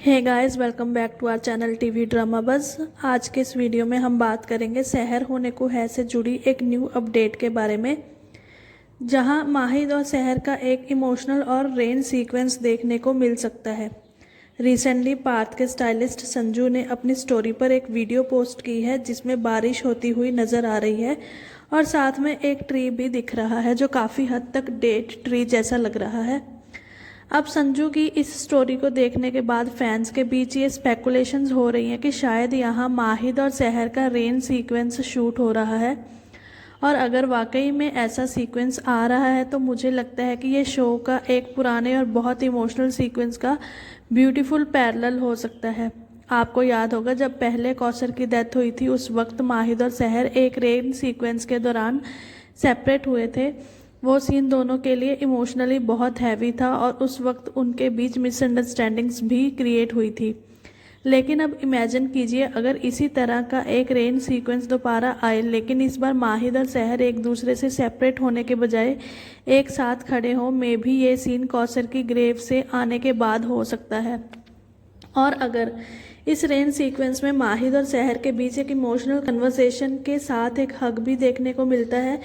Hey guys, welcome back to our channel TV drama buzz. आज के इस video में हम बात करेंगे सहर होने को है से जुड़ी एक न्यू अपडेट के बारे में, जहां माहिद और सहर का एक इमोशनल और रेन सीक्वेंस देखने को मिल सकता है। रिसेंटली पार्थ के स्टाइलिस्ट संजू ने अपनी स्टोरी पर एक वीडियो पोस्ट की है जिसमें बारिश होती हुई नज़र आ रही है और साथ में एक ट्री भी दिख रहा है जो काफ़ी हद तक डेट ट्री जैसा लग रहा है। अब संजू की इस स्टोरी को देखने के बाद फैंस के बीच ये स्पेकुलेशंस हो रही हैं कि शायद यहाँ माहिद और सहर का रेन सीक्वेंस शूट हो रहा है, और अगर वाकई में ऐसा सीक्वेंस आ रहा है तो मुझे लगता है कि ये शो का एक पुराने और बहुत इमोशनल सीक्वेंस का ब्यूटीफुल पैरेलल हो सकता है। आपको याद होगा जब पहले कौसर की डेथ हुई थी, उस वक्त माहिद और सहर एक रेन सीक्वेंस के दौरान सेपरेट हुए थे। वो सीन दोनों के लिए इमोशनली बहुत हैवी था और उस वक्त उनके बीच मिसअंडरस्टैंडिंग्स भी क्रिएट हुई थी। लेकिन अब इमेजिन कीजिए अगर इसी तरह का एक रेन सीक्वेंस दोबारा आए, लेकिन इस बार माहिद और सहर एक दूसरे से सेपरेट होने के बजाय एक साथ खड़े हों। मे भी ये सीन कौसर की ग्रेव से आने के बाद हो सकता है। और अगर इस रेन सीक्वेंस में माहिद और सहर के बीच एक इमोशनल कन्वर्सेशन के साथ एक हग भी देखने को मिलता है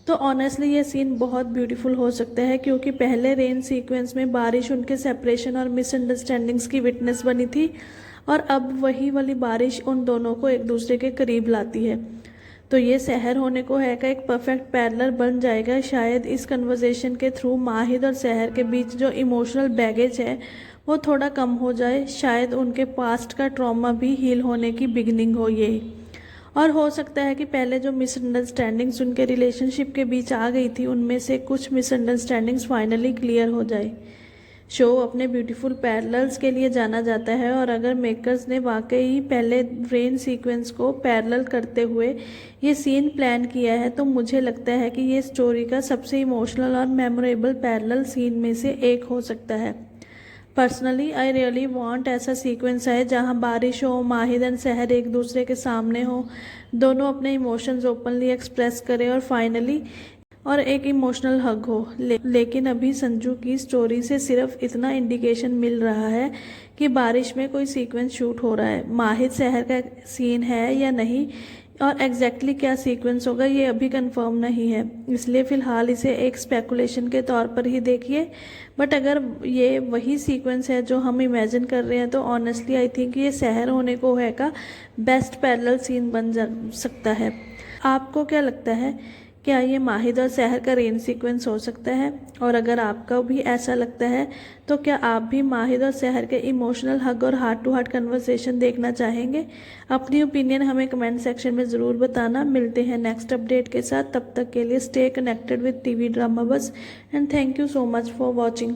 तो ऑनेस्टली ये सीन बहुत ब्यूटीफुल हो सकता है, क्योंकि पहले रेन सीक्वेंस में बारिश उनके सेपरेशन और मिसअंडरस्टैंडिंग्स की विटनेस बनी थी और अब वही वाली बारिश उन दोनों को एक दूसरे के करीब लाती है। तो ये सहर होने को है का एक परफेक्ट पैरेलल बन जाएगा। शायद इस कन्वर्सेशन के थ्रू माहिद और सहर के बीच जो इमोशनल बैगेज है वो थोड़ा कम हो जाए। शायद उनके पास्ट का ट्रॉमा भी हील होने की बिगनिंग हो ये, और हो सकता है कि पहले जो मिसअंडरस्टैंडिंग्स उनके रिलेशनशिप के बीच आ गई थी उनमें से कुछ मिसअंडरस्टैंडिंग्स फाइनली क्लियर हो जाए। शो अपने ब्यूटीफुल पैरेलल्स के लिए जाना जाता है, और अगर मेकर्स ने वाकई पहले रेन सीक्वेंस को पैरेलल करते हुए ये सीन प्लान किया है तो मुझे लगता है कि ये स्टोरी का सबसे इमोशनल और मेमोरेबल पैरेलल सीन में से एक हो सकता है। पर्सनली आई रियली वांट ऐसा सीक्वेंस है जहां बारिश हो, माहिद एंड सहर एक दूसरे के सामने हो, दोनों अपने इमोशंस ओपनली एक्सप्रेस करें और फाइनली और एक इमोशनल हग हो। लेकिन अभी संजू की स्टोरी से सिर्फ इतना इंडिकेशन मिल रहा है कि बारिश में कोई सीक्वेंस शूट हो रहा है। माहिद सहर का सीन है या नहीं और एग्जैक्टली क्या सीक्वेंस होगा ये अभी कंफर्म नहीं है, इसलिए फ़िलहाल इसे एक स्पेकुलेशन के तौर पर ही देखिए। बट अगर ये वही सीक्वेंस है जो हम इमेजिन कर रहे हैं तो ऑनेस्टली आई थिंक ये सहर होने को है का बेस्ट पैरेलल सीन बन जा सकता है। आपको क्या लगता है, क्या ये माहिद और सहर का रेन सीक्वेंस हो सकता है? और अगर आपका भी ऐसा लगता है तो क्या आप भी माहिद और सहर के इमोशनल हग और हार्ट टू हार्ट कन्वर्सेशन देखना चाहेंगे? अपनी ओपिनियन हमें कमेंट सेक्शन में ज़रूर बताना। मिलते हैं नेक्स्ट अपडेट के साथ, तब तक के लिए stay connected with TV drama buzz and thank you so much for watching.